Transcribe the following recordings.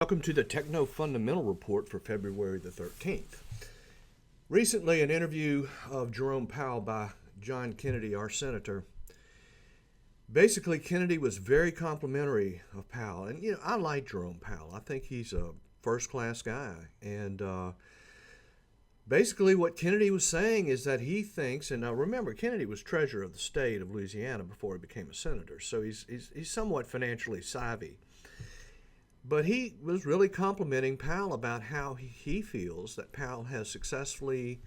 Welcome to the Techno Fundamental Report for February the 13th. Recently, an interview of Jerome Powell by John Kennedy, our senator. Basically, Kennedy was very complimentary of Powell. And, I like Jerome Powell. I think he's a first-class guy. And basically what Kennedy was saying is that he thinks, and now remember, Kennedy was treasurer of the state of Louisiana before he became a senator, so he's somewhat financially savvy. But he was really complimenting Powell about how he feels that Powell has successfully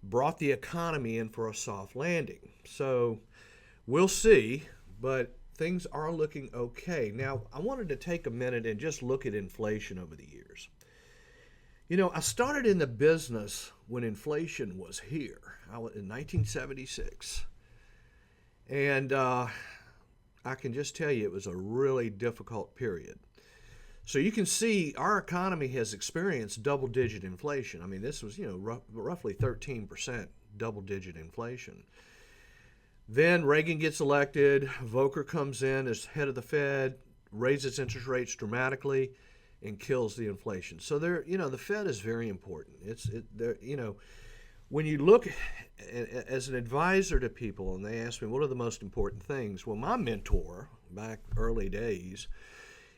brought the economy in for a soft landing. So we'll see, but things are looking okay. Now, I wanted to take a minute and just look at inflation over the years. I started in the business when inflation was here. I was in 1976. And I can just tell you it was a really difficult period. So you can see our economy has experienced double-digit inflation. I mean, this was, roughly 13% double-digit inflation. Then Reagan gets elected, Volcker comes in as head of the Fed, raises interest rates dramatically, and kills the inflation. So the Fed is very important. When you look as an advisor to people and they ask me, what are the most important things? Well, my mentor, back early days,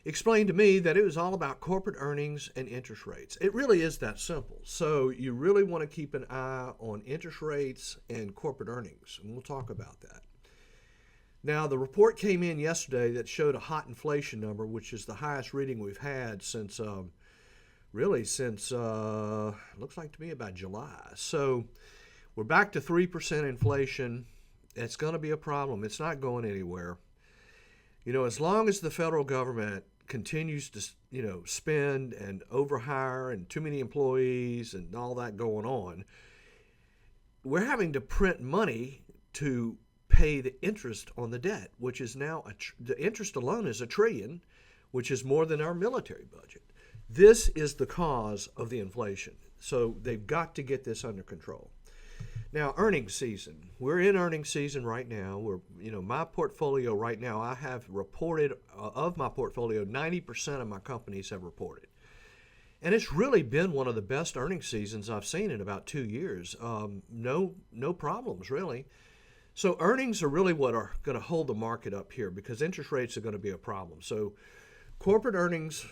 explained to me that it was all about corporate earnings and interest rates. It really is that simple. So you really want to keep an eye on interest rates and corporate earnings, and we'll talk about that. Now, the report came in yesterday that showed a hot inflation number, which is the highest reading we've had since looks like to me about July. So we're back to 3% inflation. It's going to be a problem. It's not going anywhere. As long as the federal government continues to, spend and overhire and too many employees and all that going on, we're having to print money to pay the interest on the debt, which is now, the interest alone is $1 trillion, which is more than our military budget. This is the cause of the inflation. So they've got to get this under control. Now, earnings season. We're in earnings season right now. My portfolio right now, I have reported, of my portfolio, 90% of my companies have reported. And it's really been one of the best earnings seasons I've seen in about 2 years. No problems, really. So earnings are really what are going to hold the market up here because interest rates are going to be a problem. So corporate earnings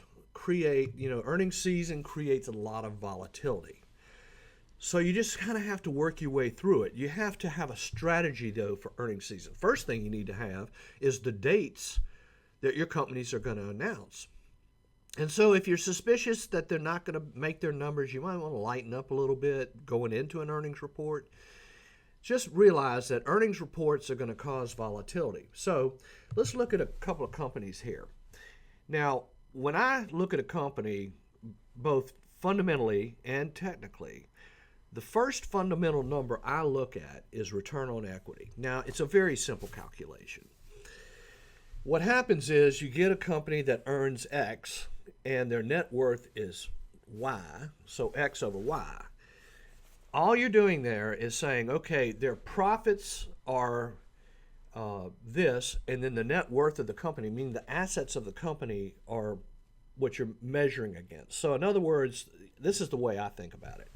earnings season creates a lot of volatility. So you just kind of have to work your way through it. You have to have a strategy, though, for earnings season. First thing you need to have is the dates that your companies are going to announce. And so if you're suspicious that they're not going to make their numbers, you might want to lighten up a little bit going into an earnings report. Just realize that earnings reports are going to cause volatility. So let's look at a couple of companies here. Now, when I look at a company, both fundamentally and technically, the first fundamental number I look at is return on equity. Now, it's a very simple calculation. What happens is you get a company that earns X and their net worth is Y, so X over Y. All you're doing there is saying, okay, their profits are this, and then the net worth of the company, meaning the assets of the company, are what you're measuring against. So in other words, this is the way I think about it.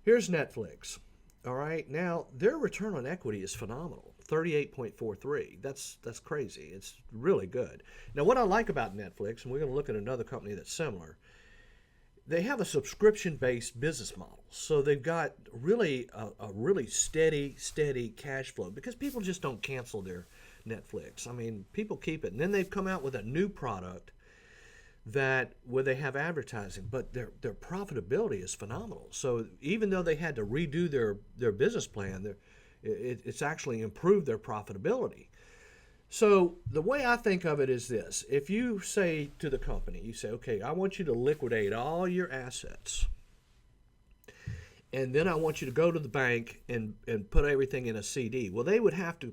Here's Netflix. All right, now their return on equity is phenomenal, 38.43. That's crazy. It's really good. Now what I like about Netflix, and we're going to look at another company that's similar, they have a subscription-based business model. So they've got really a really steady cash flow because people just don't cancel their Netflix. I mean, people keep it. And then they've come out with a new product where they have advertising, but their profitability is phenomenal. So even though they had to redo their business plan, it's actually improved their profitability. So the way I think of it is this. If you say to the company, you say, okay, I want you to liquidate all your assets, and then I want you to go to the bank and put everything in a CD. Well, they would have to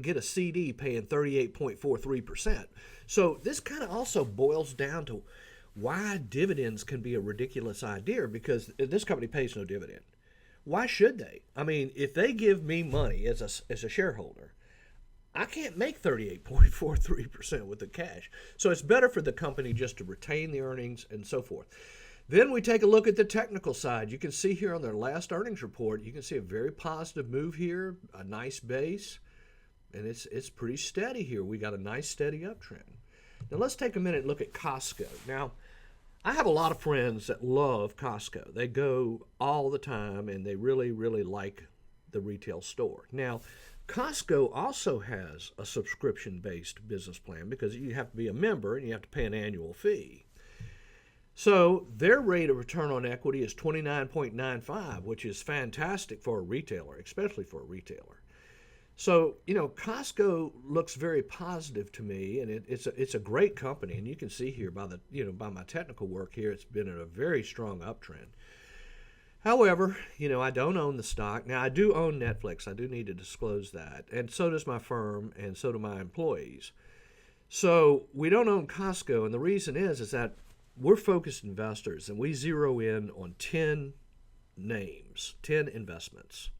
get a CD paying 38.43%. So this kind of also boils down to why dividends can be a ridiculous idea, because this company pays no dividend. Why should they? I mean, if they give me money as a shareholder, I can't make 38.43% with the cash. So it's better for the company just to retain the earnings and so forth. Then we take a look at the technical side. You can see here on their last earnings report, you can see a very positive move here, a nice base, and it's pretty steady here. We got a nice steady uptrend. Now let's take a minute and look at Costco. Now, I have a lot of friends that love Costco. They go all the time, and they really, really like the retail store. Now, Costco also has a subscription-based business plan because you have to be a member and you have to pay an annual fee. So their rate of return on equity is 29.95, which is fantastic for a retailer, especially for a retailer. So, Costco looks very positive to me, and it's a great company, and you can see here by by my technical work here, it's been in a very strong uptrend. However, I don't own the stock. Now, I do own Netflix. I do need to disclose that, and so does my firm, and so do my employees. So we don't own Costco, and the reason is that we're focused investors, and we zero in on 10 names, 10 investments.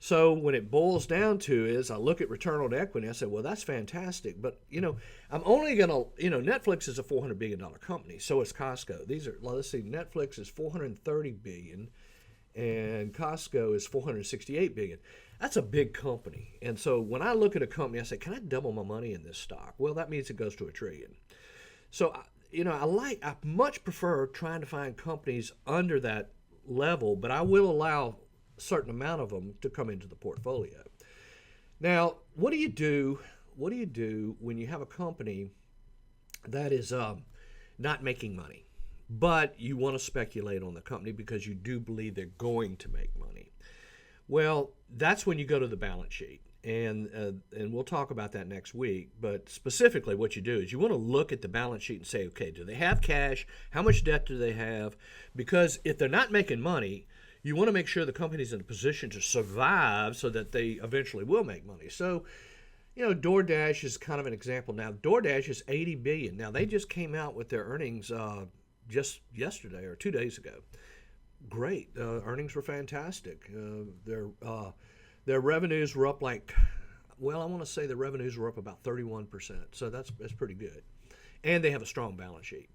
So when it boils down to is I look at return on equity, I say, well, that's fantastic. But, I'm only going to, Netflix is a $400 billion company. So is Costco. Let's see, Netflix is $430 billion and Costco is $468 billion. That's a big company. And so when I look at a company, I say, can I double my money in this stock? Well, that means it goes to $1 trillion. So, I much prefer trying to find companies under that level, but I will allow certain amount of them to come into the portfolio. Now, what do you do when you have a company that is not making money, but you want to speculate on the company because you do believe they're going to make money? Well, that's when you go to the balance sheet, and we'll talk about that next week. But specifically, what you do is you want to look at the balance sheet and say, okay, do they have cash? How much debt do they have? Because if they're not making money, you want to make sure the company's in a position to survive so that they eventually will make money. So, DoorDash is kind of an example. Now, DoorDash is $80 billion. Now, they just came out with their earnings just yesterday or 2 days ago. Great. Earnings were fantastic. Their revenues were up I want to say the revenues were up about 31%. So that's pretty good. And they have a strong balance sheet.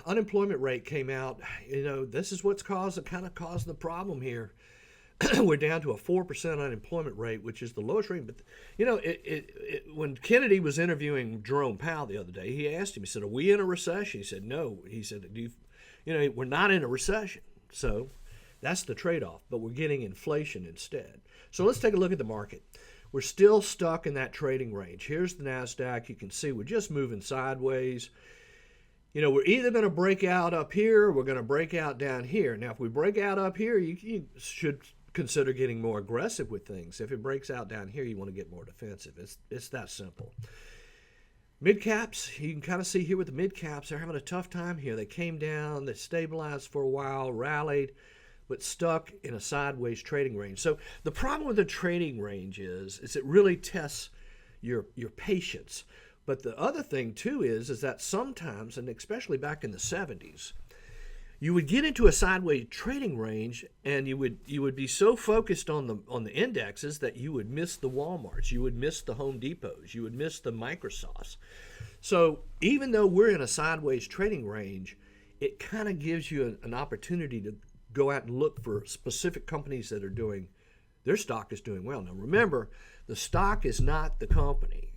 Unemployment rate came out. This is what's caused the problem here. We're down to a 4% unemployment rate, which is the lowest rate. But when Kennedy was interviewing Jerome Powell the other day, he asked him. He said, "Are we in a recession?" He said, "No." He said, "We're not in a recession." So that's the trade-off. But we're getting inflation instead. So let's take a look at the market. We're still stuck in that trading range. Here's the NASDAQ. You can see we're just moving sideways. We're either going to break out up here or we're going to break out down here. Now, if we break out up here, you should consider getting more aggressive with things. If it breaks out down here, you want to get more defensive. It's that simple. Mid caps, you can kind of see here with the mid caps, they're having a tough time here. They came down, they stabilized for a while, rallied, but stuck in a sideways trading range. So the problem with the trading range is it really tests your patience. But the other thing, too, is that sometimes, and especially back in the 70s, you would get into a sideways trading range and you would be so focused on the indexes that you would miss the Walmarts, you would miss the Home Depots, you would miss the Microsofts. So even though we're in a sideways trading range, it kind of gives you an opportunity to go out and look for specific companies that are their stock is doing well. Now remember, the stock is not the company.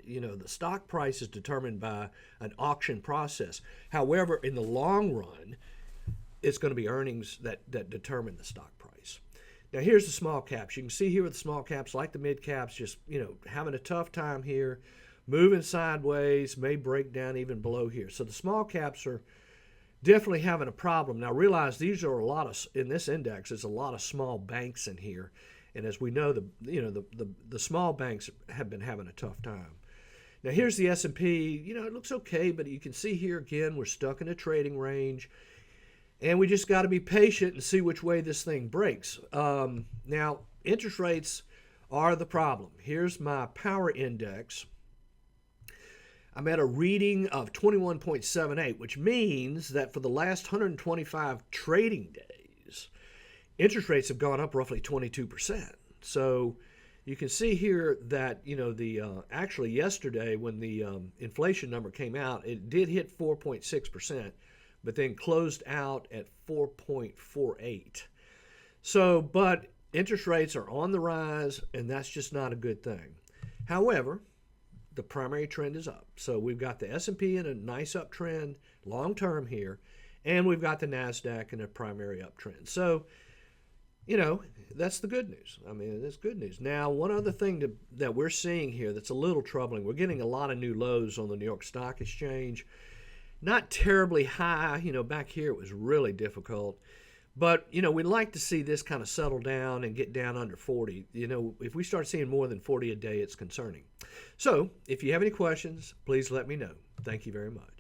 The stock price is determined by an auction process. However, in the long run, it's going to be earnings that determine the stock price. Now, here's the small caps. You can see here with the small caps, like the mid caps, just having a tough time here, moving sideways, may break down even below here. So the small caps are definitely having a problem. Now, realize these are in this index, there's a lot of small banks in here. And as we know, the small banks have been having a tough time. Now here's the S&P. It looks okay, but you can see here again we're stuck in a trading range, and we just got to be patient and see which way this thing breaks. Now interest rates are the problem. Here's my power index. I'm at a reading of 21.78, which means that for the last 125 trading days, interest rates have gone up roughly 22%. So, you can see here that, you know, the actually yesterday when the inflation number came out, it did hit 4.6%, but then closed out at 4.48. So, but interest rates are on the rise, and that's just not a good thing. However, the primary trend is up. So we've got the S&P in a nice uptrend long term here, and we've got the NASDAQ in a primary uptrend. So, you know, that's the good news. I mean, that's good news. Now, one other thing that we're seeing here that's a little troubling, we're getting a lot of new lows on the New York Stock Exchange. Not terribly high. You know, back here it was really difficult. But, you know, we'd like to see this kind of settle down and get down under 40. You know, if we start seeing more than 40 a day, it's concerning. So, if you have any questions, please let me know. Thank you very much.